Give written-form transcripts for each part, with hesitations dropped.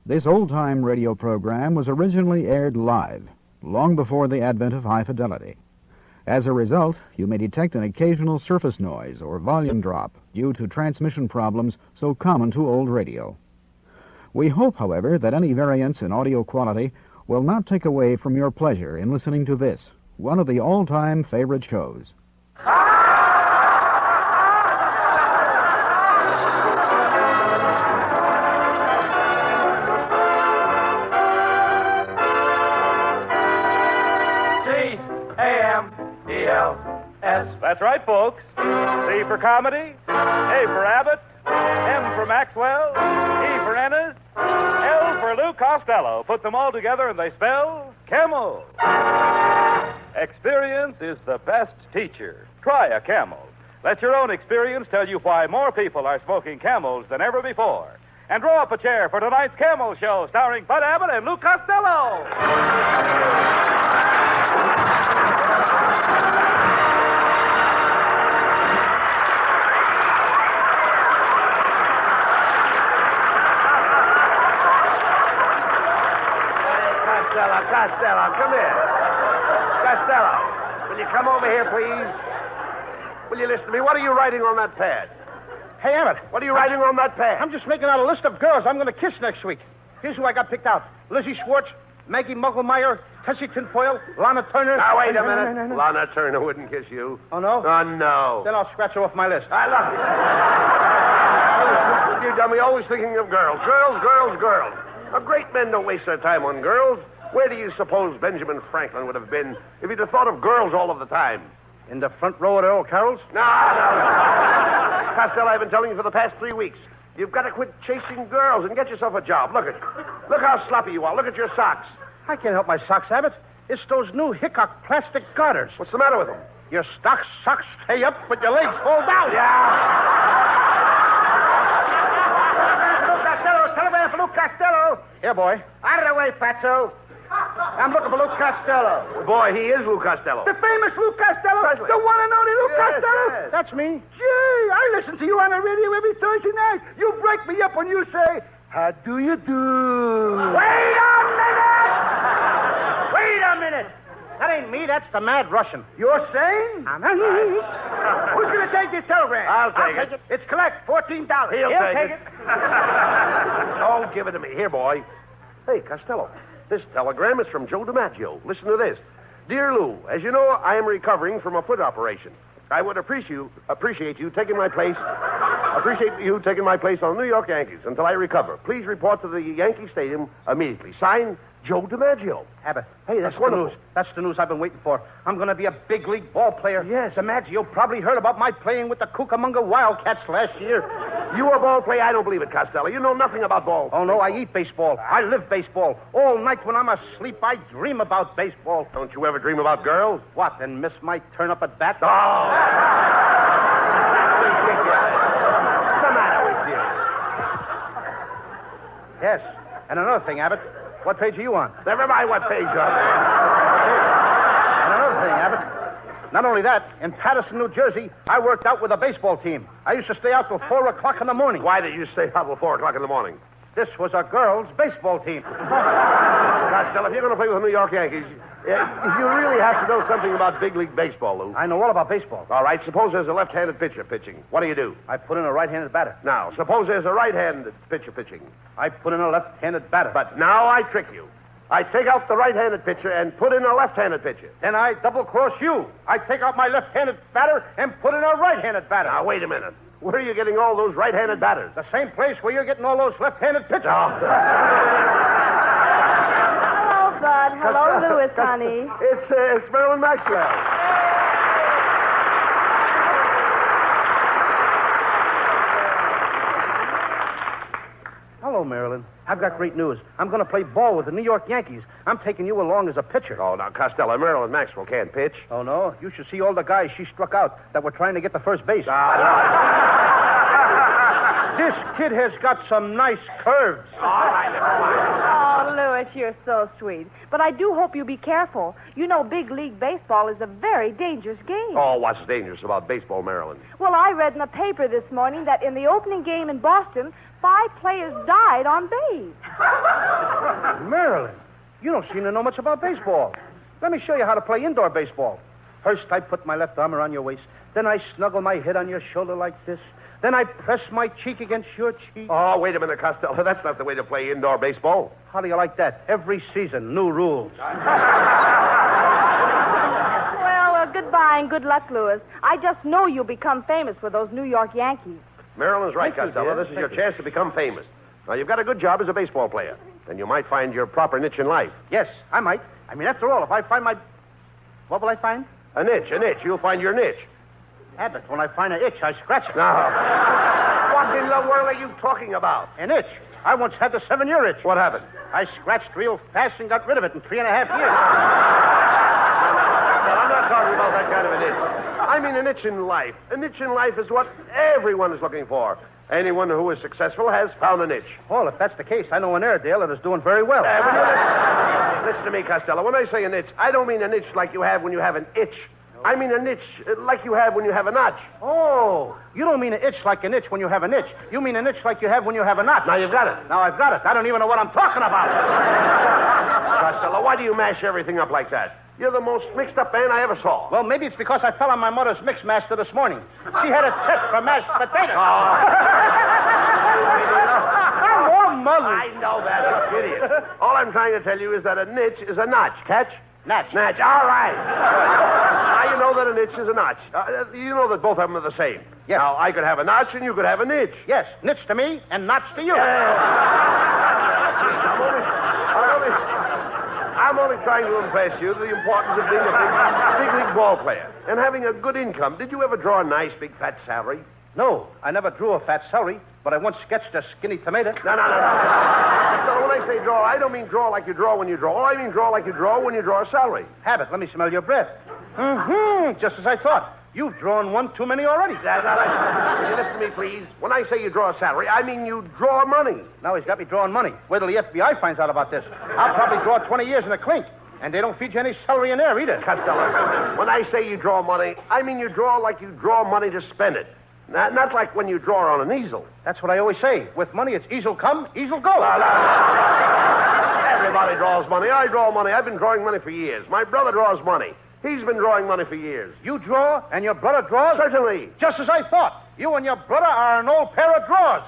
This old-time radio program was originally aired live, long before the advent of high fidelity. As a result, you may detect an occasional surface noise or volume drop due to transmission problems so common to old radio. We hope, however, that any variance in audio quality will not take away from your pleasure in listening to this, one of the all-time favorite shows. C-A-M-E-L-S. That's right, folks. C for comedy, A for Abbott, M for Maxwell, E for Ennis, L for Lou Costello. Put them all together and they spell Camel. Experience is the best teacher. Try a Camel. Let your own experience tell you why more people are smoking Camels than ever before. And draw up a chair for tonight's Camel Show, starring Bud Abott and Lou Costello. Costello, come here. Costello, will you come over here, please? Will you listen to me? What are you writing on that pad? Hey, Abbott. What are you writing on that pad? I'm just making out a list of girls I'm going to kiss next week. Here's who I got picked out. Lizzie Schwartz, Maggie Mugglemeyer, Tessie Tinfoil, Lana Turner. Now, wait a minute. No. Lana Turner wouldn't kiss you. Oh, no? Oh, no. Then I'll scratch her off my list. I love you. You dummy, always thinking of girls. Girls, girls, girls. Now, great men don't waste their time on girls. Where do you suppose Benjamin Franklin would have been if he'd have thought of girls all of the time? In the front row at Earl Carroll's? No. Costello, I've been telling you for the past 3 weeks. You've got to quit chasing girls and get yourself a job. Look how sloppy you are. Look at your socks. I can't help my socks, Abbott. It's those new Hickok plastic garters. What's the matter with them? Your socks stay up, but your legs fall down. Telegram for Lou Costello. Here, boy. Out of the way, Fatso. I'm looking for Lou Costello. Boy, he is Lou Costello. The famous Lou Costello? Presley. The one and only Lou Costello? Yes. That's me. Gee, I listen to you on the radio every Thursday night. You break me up when you say, how do you do? Wait a minute! That ain't me. That's the Mad Russian. You're sane? Who's going to take this telegram? I'll take it. It's collect, $14. He'll take it. Don't give it to me. Here, boy. Hey, Costello, this telegram is from Joe DiMaggio. Listen to this. Dear Lou, as you know, I am recovering from a foot operation. I would appreciate you taking my place. Appreciate you taking my place on the New York Yankees until I recover. Please report to the Yankee Stadium immediately. Signed, Joe DiMaggio. Abbott. Hey, that's wonderful. news. That's the news I've been waiting for. I'm going to be a big league ball player. Yes. DiMaggio probably heard about my playing with the Cucamonga Wildcats last year. You a ball player? I don't believe it, Costello. You know nothing about ball. Oh, no, I eat baseball. I live baseball. All night when I'm asleep, I dream about baseball. Don't you ever dream about girls? What, and miss my turn up at bat? Oh! What's the matter with you? Yes. And another thing, Abbott. What page are you on? Never mind what page you're on. And another thing, Abbott. Not only that, in Paterson, New Jersey, I worked out with a baseball team. I used to stay out till 4 o'clock in the morning. Why did you stay out till 4 o'clock in the morning? This was a girls' baseball team. Costello, if you're going to play with the New York Yankees, you really have to know something about big league baseball, Lou. I know all about baseball. All right, suppose there's a left-handed pitcher pitching. What do? I put in a right-handed batter. Now, suppose there's a right-handed pitcher pitching. I put in a left-handed batter. But now I trick you. I take out the right-handed pitcher and put in a left-handed pitcher. Then I double-cross you. I take out my left-handed batter and put in a right-handed batter. Now, wait a minute. Where are you getting all those right-handed batters? The same place where you're getting all those left-handed pitchers. Oh. Hello, Bud. Hello, Louis, honey. It's Marilyn Maxwell. Hello, Marilyn. I've got great news. I'm going to play ball with the New York Yankees. I'm taking you along as a pitcher. Oh, now, Costello, Marilyn Maxwell can't pitch. Oh, no? You should see all the guys she struck out that were trying to get to first base. This kid has got some nice curves. All right, never mind. Oh, Louis, you're so sweet. But I do hope you be careful. You know big league baseball is a very dangerous game. Oh, what's dangerous about baseball, Marilyn? Well, I read in the paper this morning that in the opening game in Boston, 5 players died on base. Marilyn, you don't seem to know much about baseball. Let me show you how to play indoor baseball. First, I put my left arm around your waist. Then I snuggle my head on your shoulder like this. Then I press my cheek against your cheek. Oh, wait a minute, Costello. That's not the way to play indoor baseball. How do you like that? Every season, new rules. Well, goodbye and good luck, Louis. I just know you'll become famous with those New York Yankees. Marilyn's right, Thank you, Costello. dear. This is your chance to become famous. Now, you've got a good job as a baseball player. And you might find your proper niche in life. Yes, I might. I mean, after all, if I find my... What will I find? A niche. You'll find your niche. Abbott, when I find an itch, I scratch it. Now, what in the world are you talking about? An itch? I once had the 7-year itch. What happened? I scratched real fast and got rid of it in 3.5 years. Well, I'm not talking about that kind of an itch. I mean an itch in life. An itch in life is what everyone is looking for. Anyone who is successful has found an itch. Well, if that's the case, I know an Airedale that is doing very well. Listen to me, Costello. When I say an itch, I don't mean an itch like you have when you have an itch. I mean an itch like you have when you have a notch. Oh, you don't mean an itch like an itch when you have an itch. You mean an itch like you have when you have a notch. Now you've got it. Now I've got it. I don't even know what I'm talking about. Costello, why do you mash everything up like that? You're the most mixed-up man I ever saw. Well, maybe it's because I fell on my mother's mix master this morning. She had it set for mashed potatoes. Oh, mother. I know that, you idiot. All I'm trying to tell you is that a niche is a notch. Catch? Natch. Natch. All right. Now you know that a niche is a notch. You know that both of them are the same. Yes. Now, I could have a notch and you could have a niche. Yes, nitch to me and notch to you. I'm only trying to impress you the importance of being a big league ball player and having a good income. Did you ever draw a nice, big, fat salary? No, I never drew a fat celery, but I once sketched a skinny tomato. No. So when I say draw, I don't mean draw like you draw when you draw. I mean draw like you draw when you draw a salary. Abbott, let me smell your breath. Mm-hmm, just as I thought. You've drawn one too many already. Will you listen to me, please? When I say you draw a salary, I mean you draw money. Now he's got me drawing money. Wait till the FBI finds out about this. I'll probably draw 20 years in a clink. And they don't feed you any celery in there either. Costello, when I say you draw money, I mean you draw like you draw money to spend it. Not like when you draw on an easel. That's what I always say. With money, it's easel come, easel go. Everybody draws money. I draw money. I've been drawing money for years. My brother draws money. He's been drawing money for years. You draw, and your brother draws? Certainly. Just as I thought. You and your brother are an old pair of drawers.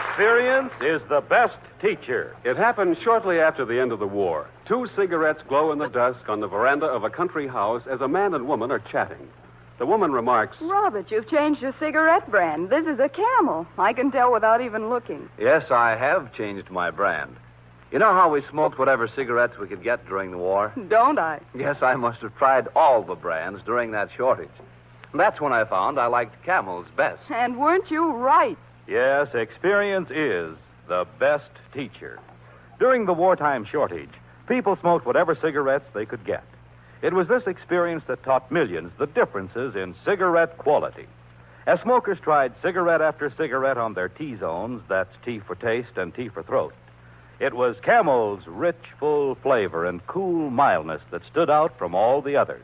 Experience is the best teacher. It happened shortly after the end of the war. 2 cigarettes glow in the dusk on the veranda of a country house as a man and woman are chatting. The woman remarks, Robert, you've changed your cigarette brand. This is a Camel. I can tell without even looking. Yes, I have changed my brand. You know how we smoked whatever cigarettes we could get during the war? Don't I? Yes, I must have tried all the brands during that shortage. That's when I found I liked Camel's best. And weren't you right? yes, experience is the best teacher. During the wartime shortage, people smoked whatever cigarettes they could get. It was this experience that taught millions the differences in cigarette quality. As smokers tried cigarette after cigarette on their T-zones, that's T for taste and T for throat, it was Camel's rich, full flavor and cool mildness that stood out from all the others.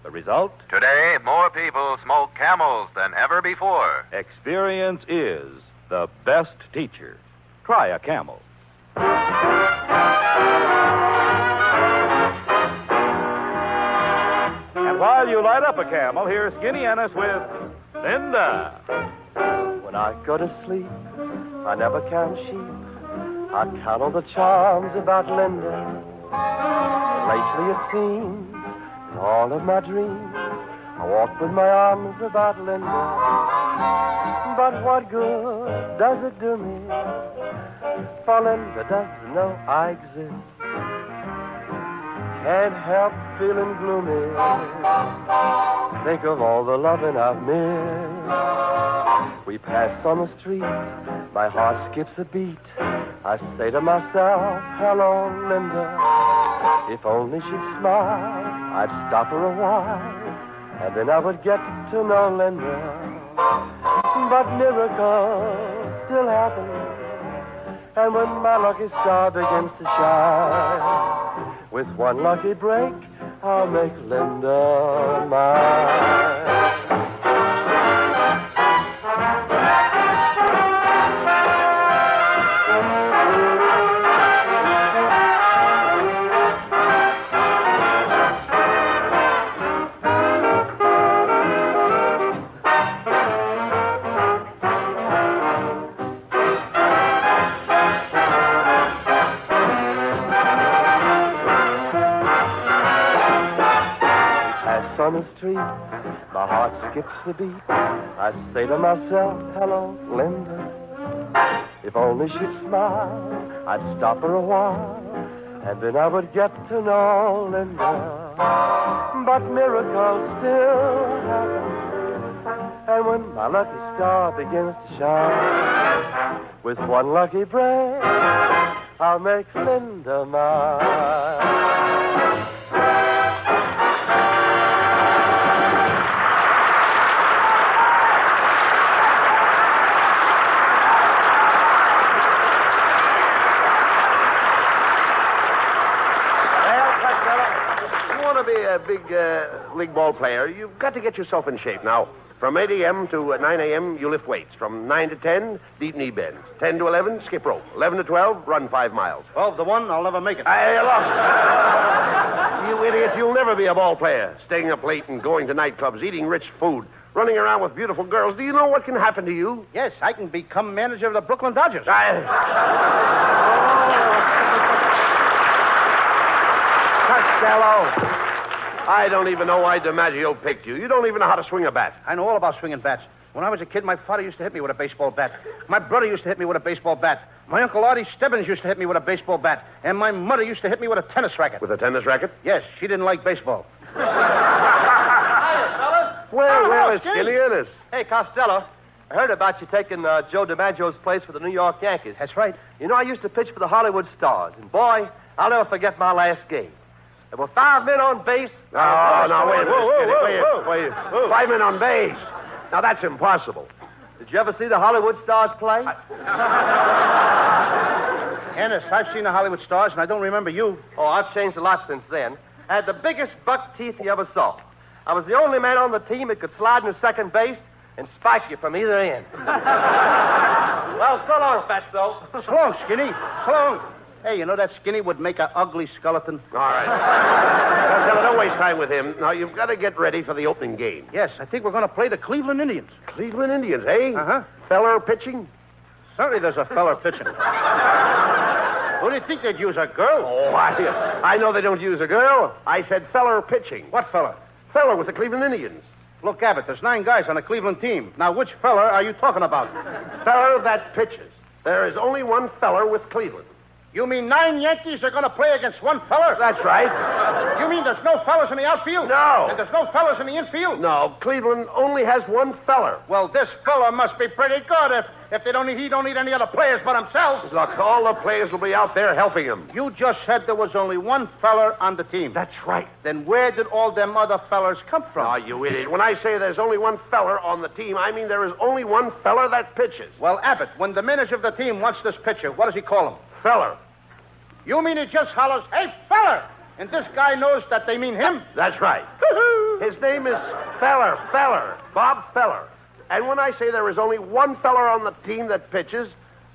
The result? Today, more people smoke Camels than ever before. Experience is the best teacher. Try a Camel. And while you light up a Camel, here's Skinny Ennis with Linda. When I go to sleep, I never count sheep. I count all the charms about Linda. Lately it seems, in all of my dreams, I walk with my arms about Linda. But what good does it do me? For Linda doesn't know I exist. Can't help feeling gloomy. Think of all the loving I've missed. We pass on the street, my heart skips a beat. I say to myself, hello, Linda. If only she'd smile, I'd stop her a while, and then I would get to know Linda. But miracles still happen. And when my lucky star begins to shine, with one lucky break, I'll make Linda mine. On the street, my heart skips a beat. I say to myself, hello, Linda. If only she'd smile, I'd stop her a while, and then I would get to know Linda. But miracles still happen, and when my lucky star begins to shine, with one lucky break, I'll make Linda mine. Be a big league ball player, you've got to get yourself in shape. Now, from 8 a.m. to 9 a.m., you lift weights. From 9 to 10, deep knee bends. 10 to 11, skip rope. 11 to 12, run 5 miles. 12 to 1, I'll never make it. Hey, look. You idiot, you'll never be a ball player. Staying up late and going to nightclubs, eating rich food, running around with beautiful girls. Do you know what can happen to you? Yes, I can become manager of the Brooklyn Dodgers. Costello. I don't even know why DiMaggio picked you. You don't even know how to swing a bat. I know all about swinging bats. When I was a kid, my father used to hit me with a baseball bat. My brother used to hit me with a baseball bat. My Uncle Artie Stebbins used to hit me with a baseball bat. And my mother used to hit me with a tennis racket. With a tennis racket? Yes, she didn't like baseball. Hiya, fellas. Well, it's Skinny Ennis. Hey, Costello. I heard about you taking Joe DiMaggio's place for the New York Yankees. That's right. You know, I used to pitch for the Hollywood Stars. And, boy, I'll never forget my last game. There were 5 men on base. No, wait a minute, Skinny. Wait. 5 men on base. Now, that's impossible. Did you ever see the Hollywood Stars play? Ennis, I've seen the Hollywood Stars, and I don't remember you. Oh, I've changed a lot since then. I had the biggest buck teeth you ever saw. I was the only man on the team that could slide into second base and spike you from either end. Well, so long, Fatso. So long, Skinny. So long. Hey, you know that Skinny would make an ugly skeleton? All right. Costello, don't waste time with him. Now, you've got to get ready for the opening game. Yes, I think we're going to play the Cleveland Indians. Cleveland Indians, eh? Uh-huh. Feller pitching? Certainly there's a feller pitching. Who do you think they'd use, a girl? Oh, I know they don't use a girl. I said feller pitching. What feller? Feller with the Cleveland Indians. Look, Abbott, there's 9 guys on the Cleveland team. Now, which feller are you talking about? Feller that pitches. There is only one feller with Cleveland. You mean 9 Yankees are going to play against one feller? That's right. You mean there's no fellers in the outfield? No. And there's no fellers in the infield? No, Cleveland only has one feller. Well, this feller must be pretty good if he don't need any other players but himself. Look, all the players will be out there helping him. You just said there was only one feller on the team. That's right. Then where did all them other fellers come from? Oh, you idiot. When I say there's only one feller on the team, I mean there is only one feller that pitches. Well, Abbott, when the manager of the team wants this pitcher, what does he call him? Feller. You mean he just hollers, "Hey, feller!" And this guy knows that they mean him? That's right. His name is Feller, Bob Feller. And when I say there is only one feller on the team that pitches,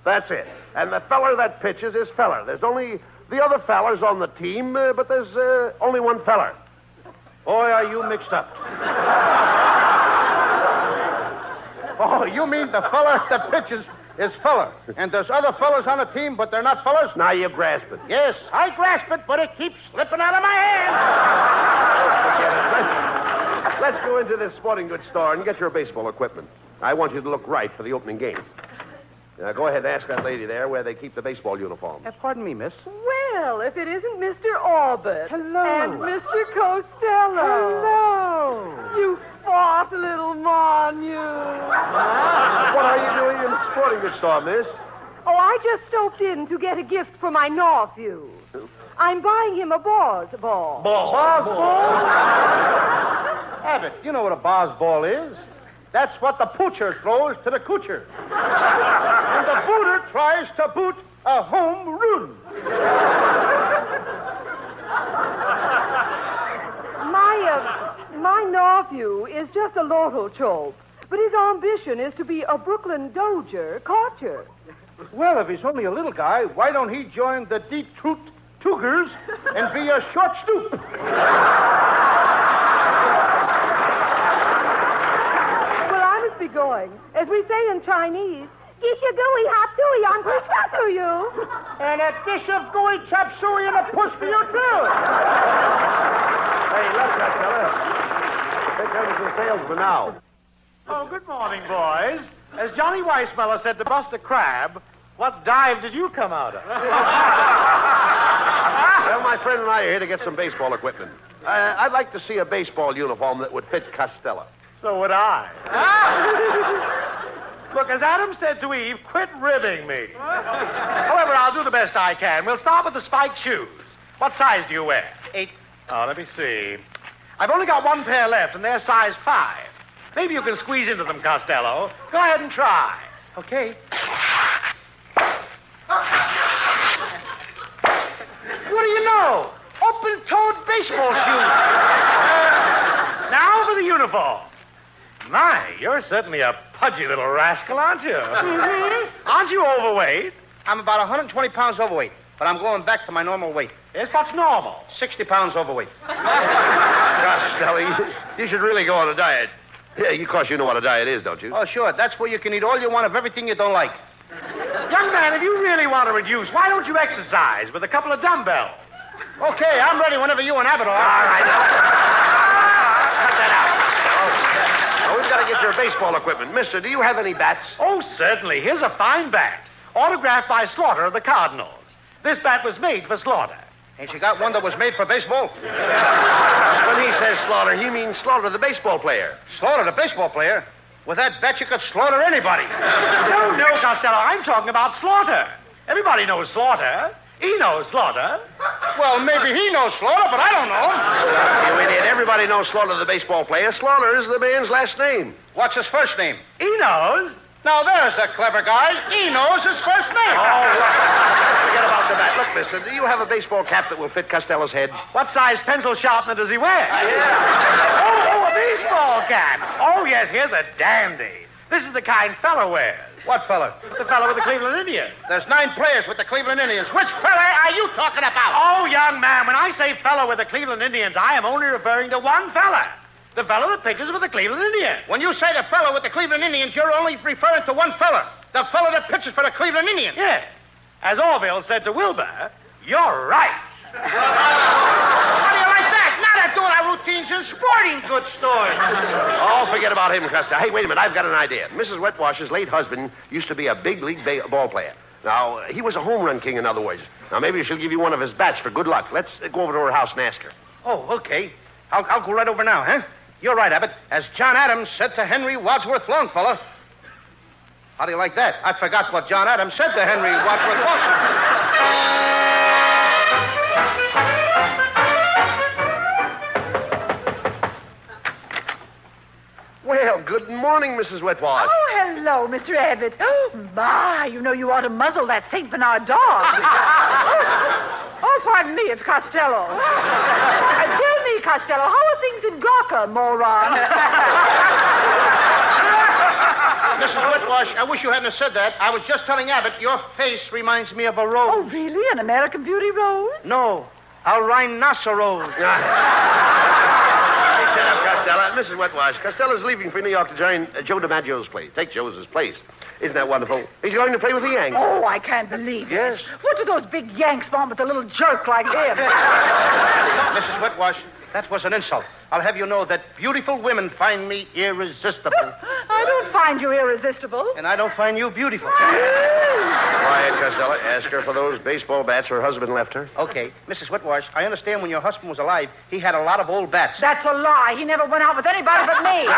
that's it. And the feller that pitches is Feller. There's only the other fellers on the team, but there's only one feller. Boy, are you mixed up. Oh, you mean the feller that pitches is feller. And there's other fellers on the team, but they're not fellers? Now you grasp it. Yes, I grasp it, but it keeps slipping out of my hand. Forget it. Let's go into this sporting goods store and get your baseball equipment. I want you to look right for the opening game. Now, go ahead and ask that lady there where they keep the baseball uniforms. Pardon me, miss. Well, if it isn't Mr. Abbott. Hello. And Mr. Costello. Hello. You fought, little mon, you. What are you doing in the sporting goods store, miss? Oh, I just stopped in to get a gift for my nephew. I'm buying him a Bars ball. Bars ball? Abbott, you know what a Bars ball is. That's what the poocher throws to the coocher. And the booter tries to boot A home run. My nephew is just a lotto chope, but his ambition is to be a Brooklyn Dozier catcher. Well, if he's only a little guy, why don't he join the Detroit Tougers and be a short stoop? Well, I must be going. As we say in Chinese, Gisha gooey hop suey on push to you. And a dish of gooey chop suey and a push for you, too. Hey, look, Costello. Here comes the salesman now. Oh, good morning, boys. As Johnny Weissmuller said to Buster Crabbe, what dive did you come out of? Well, my friend and I are here to get some baseball equipment. I'd like to see a baseball uniform that would fit Costello. So would I. Look, as Adam said to Eve, quit ribbing me. However, I'll do the best I can. We'll start with the spiked shoes. What size do you wear? 8. Oh, let me see. I've only got one pair left, and they're size 5. Maybe you can squeeze into them, Costello. Go ahead and try. Okay. What do you know? Open-toed baseball shoes. Now for the uniform. My, you're certainly a pudgy little rascal, aren't you? Mm-hmm. Aren't you overweight? I'm about 120 pounds overweight, but I'm going back to my normal weight. Yes, what's normal? 60 pounds overweight. Costello, you should really go on a diet. Yeah, of course you know what a diet is, don't you? Oh, sure. That's where you can eat all you want of everything you don't like. Young man, if you really want to reduce, why don't you exercise with a couple of dumbbells? Okay, I'm ready whenever you and Abbott are. All right. Cut that out. Oh, we've got to get your baseball equipment. Mister, do you have any bats? Oh, certainly. Here's a fine bat. Autographed by Slaughter of the Cardinals. This bat was made for Slaughter. Ain't you got one that was made for baseball? When he says Slaughter, he means Slaughter, the baseball player. Slaughter, the baseball player? With that bat, you could slaughter anybody. No, Costello. I'm talking about Slaughter. Everybody knows Slaughter. He knows Slaughter. Well, maybe he knows Slaughter, but I don't know him. You idiot. Everybody knows Slaughter, the baseball player. Slaughter is the man's last name. What's his first name? He knows. Now, there's a clever guy. He knows his first name. Forget about the bat. Look, mister, do you have a baseball cap that will fit Costello's head? What size pencil sharpener does he wear? Oh, a baseball cap. Oh, yes, here's a dandy. This is the kind fella wears. What fella? The fella with the Cleveland Indians. There's 9 players with the Cleveland Indians. Which fella are you talking about? Oh, young man, when I say fella with the Cleveland Indians, I am only referring to one fella. The fellow that pitches with the Cleveland Indians. When you say the fellow with the Cleveland Indians, you're only referring to one fella. The fellow that pitches for the Cleveland Indians. Yes. As Orville said to Wilbur, you're right. How do you like that? Now they're doing our routines in sporting goods stores. Oh, forget about him, Costello. Hey, wait a minute. I've got an idea. Mrs. Wetwash's late husband used to be a big league ball player. Now, he was a home run king, in other words. Now, maybe she'll give you one of his bats for good luck. Let's go over to her house and ask her. Oh, okay. I'll go right over now, huh? You're right, Abbott. As John Adams said to Henry Wadsworth Longfellow. How do you like that? I forgot what John Adams said to Henry Wadsworth Longfellow. Well, good morning, Mrs. Wetwash. Oh, hello, Mr. Abbott. Oh, my, you know you ought to muzzle that St. Bernard dog. Oh, pardon me, it's Costello. Tell me, Costello, how are things in Gawker, moron? Mrs. Whitwash, I wish you hadn't said that. I was just telling Abbott your face reminds me of a rose. Oh, really? An American Beauty rose? No, a rhinoceros. Shut up, Costello. Mrs. Wetwash, Costello's leaving for New York to join Joe DiMaggio's place. Take Joe's place. Isn't that wonderful? He's going to play with the Yanks. Oh, I can't believe it. Yes. What do those big Yanks want with a little jerk like him? Mrs. Whitwash, that was an insult. I'll have you know that beautiful women find me irresistible. I don't find you irresistible. And I don't find you beautiful. Quiet, Costello. Ask her for those baseball bats her husband left her. Okay. Mrs. Whitwash, I understand when your husband was alive, he had a lot of old bats. That's a lie. He never went out with anybody but me. No,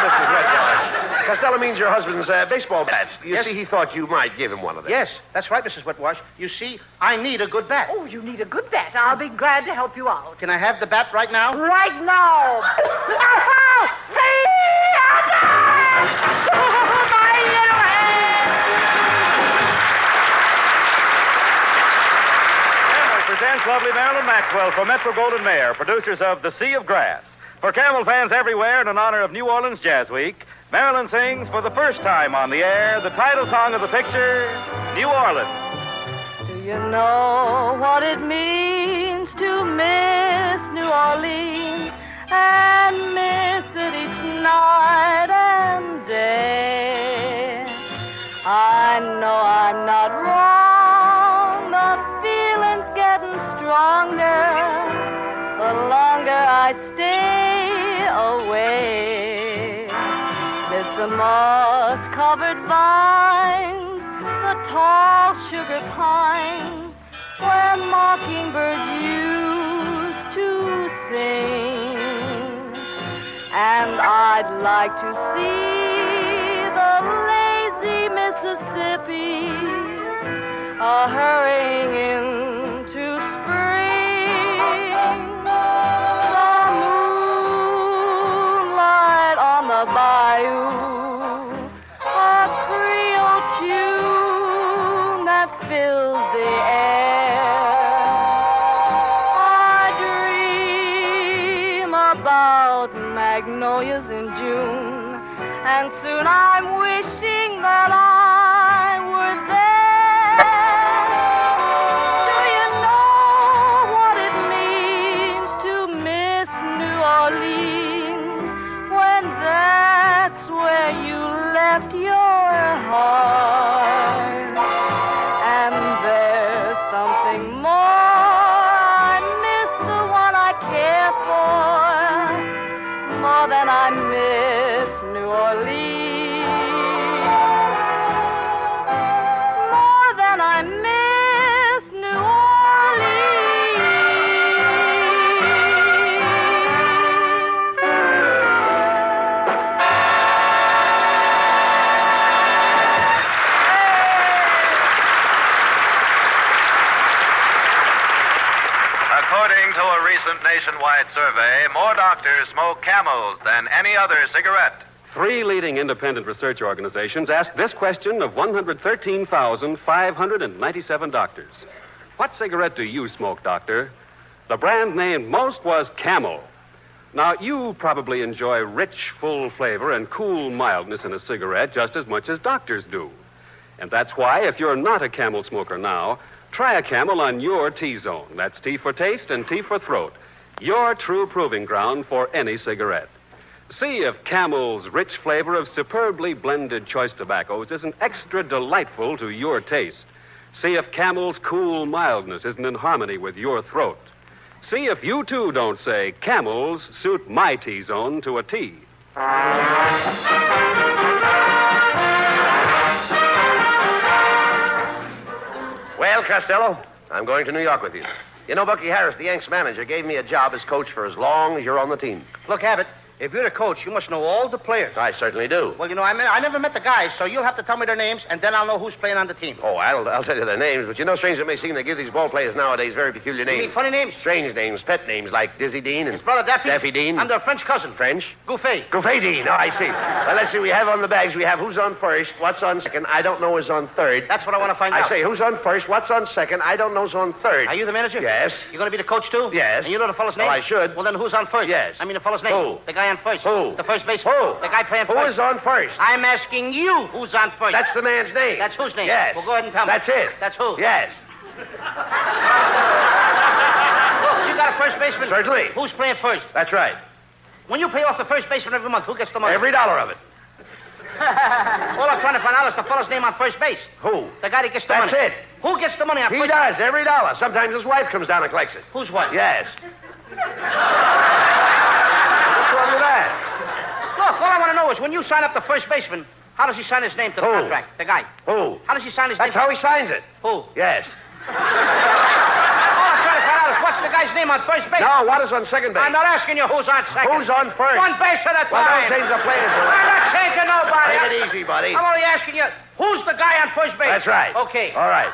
Mrs. Wetwash. Costello means your husband's baseball bats. You see, he thought you might give him one of them. Yes, that's right, Mrs. Whitwash. You see, I need a good bat. Oh, you need a good bat. I'll be glad to help you out. Can I have the bat right now? Right now. My little hand. presents lovely Marilyn Maxwell for Metro-Goldwyn-Mayer, producers of The Sea of Grass. For Camel fans everywhere and in honor of New Orleans Jazz Week, Marilyn sings for the first time on the air the title song of the picture, New Orleans. Do you know what it means to miss New Orleans and miss it each night and day? I know I'm not wrong, the feeling's getting stronger the longer I stay away. Miss the moss-covered vines, the tall sugar pines, where mockingbirds used to sing. And I'd like to see the lazy Mississippi hurrying into spring. The moonlight on the bayou, a Creole tune that fills the air. I dream about magnolias in June, and soon I'm wishing that I were there. Do you know what it means to miss New Orleans when that's where you left your heart? And there's something more. I miss the one I care for more than I miss New Orleans. More than I miss New According to a recent nationwide survey, more doctors smoke Camels than any other cigarette. 3 leading independent research organizations asked this question of 113,597 doctors. What cigarette do you smoke, doctor? The brand named most was Camel. Now, you probably enjoy rich, full flavor and cool mildness in a cigarette just as much as doctors do. And that's why, if you're not a Camel smoker now, try a Camel on your T-zone. That's T for taste and T for throat. Your true proving ground for any cigarette. See if Camel's rich flavor of superbly blended choice tobaccos isn't extra delightful to your taste. See if Camel's cool mildness isn't in harmony with your throat. See if you, too, don't say, Camels suit my T-zone to a T. Well, Costello, I'm going to New York with you. You know, Bucky Harris, the Yanks manager, gave me a job as coach for as long as you're on the team. Look, Abbott, if you're the coach, you must know all the players. I certainly do. Well, you know, I never met the guys, so you'll have to tell me their names, and then I'll know who's playing on the team. Oh, I'll tell you their names, but you know, strange it may seem, they give these ball players nowadays very peculiar names. You mean funny names? Strange names, pet names, like Dizzy Dean and... His brother Daffy? Daffy Dean. And their French cousin. French? Gouffet. Gouffet Dean, oh, I see. Well, let's see, we have on the bags, we have who's on first, what's on second, I don't know who's on third. That's what I want to find out. I say, who's on first, what's on second, I don't know who's on third. Are you the manager? Yes. You're going to be the coach, too? Yes. And you know the fellow's name? Well, I should. Well, then who's on first? Yes. I mean the fellow's name. Who? The guy on first. Who? The first baseman. Who? The guy playing first. Who is on first? I'm asking you who's on first. That's the man's name. That's whose name? Yes. Well, go ahead and tell me. That's it. That's who? Yes. You got a first baseman? Certainly. Who's playing first? That's right. When you pay off the first baseman every month, who gets the money? Every dollar of it. All I'm trying to find out is the fellow's name on first base. Who? The guy that gets the money. That's it. Who gets the money on He first does, every dollar. Sometimes his wife comes down and collects it. Whose wife? Yes. What's wrong with that? Look, all I want to know is when you sign up the first baseman, how does he sign his name to the Who? contract? The guy. Who? How does he sign his That's name? how he signs it. Who? Yes. All I'm trying to find out is what's the guy's name on first base? No, what is on second base? I'm not asking you who's on second. Who's on first? One base at a time. Well, don't change the players. I'm not changing nobody. Take it easy, buddy. I'm only asking you, who's the guy on first base? That's right. Okay. All right.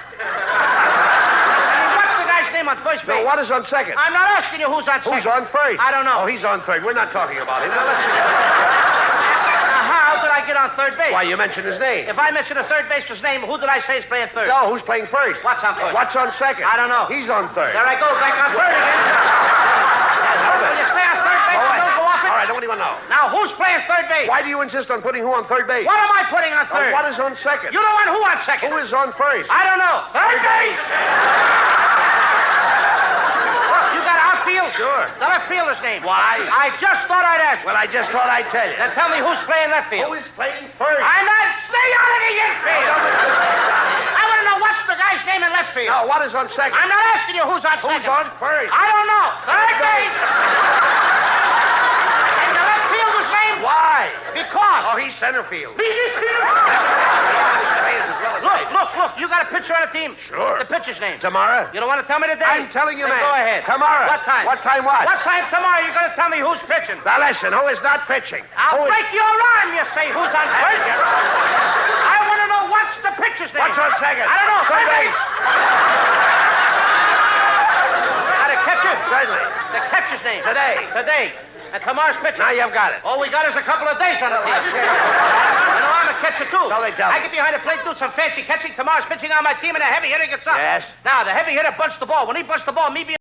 What's the guy's name on first base? No, what is on second? I'm not asking you who's on second. Who's on first? I don't know. Oh, he's on third. We're not talking about him. Now, let's see. Now, how did I get on on third base? Why, you mentioned his name. If I mention a third baseman's name, who did I say is playing third? No, who's playing first? What's on first? What's on second? I don't know. He's on third. There I go, back on third again. Will you stay on third base and don't go off it? All right, I don't even know. Now, who's playing third base? Why do you insist on putting who on third base? What am I putting on third? What is on second? You don't want who on second? Who is on first? I don't know. Third base! You got outfield? Sure. The left fielder's name. Why? I just thought I'd ask. Well, I just thought I'd tell you. Then tell me who's playing left field. Who is playing first? I'm not. Stay out of the infield. I want to know what's the guy's name in left field. No, what is on second? I'm not asking you who's on second. Who's on first? I don't know. Third base. And the left fielder's name? Why? Because. Oh, he's center field. Look. You got a pitcher on the team? Sure. The pitcher's name? Tamara. You don't want to tell me today? I'm telling you, Then man. Go ahead. Tamara. What time? What time what? What time tomorrow you're going to tell me who's pitching? Now listen, who is not pitching? I'll break your arm, you say, who's on first. I want to know what's the pitcher's name. What's on second? I don't know. Third base. Now the catcher? Certainly. The catcher's name? Today. And tomorrow's pitcher? Now you've got it. All we got is a couple of days on the team. You know, I'm a catcher, too. So they tell me. I get behind the plate, do some fancy catching. Tomorrow's pitching on my team, and the heavy hitter gets up. Yes. Now, the heavy hitter bunts the ball. When he bunts the ball, me being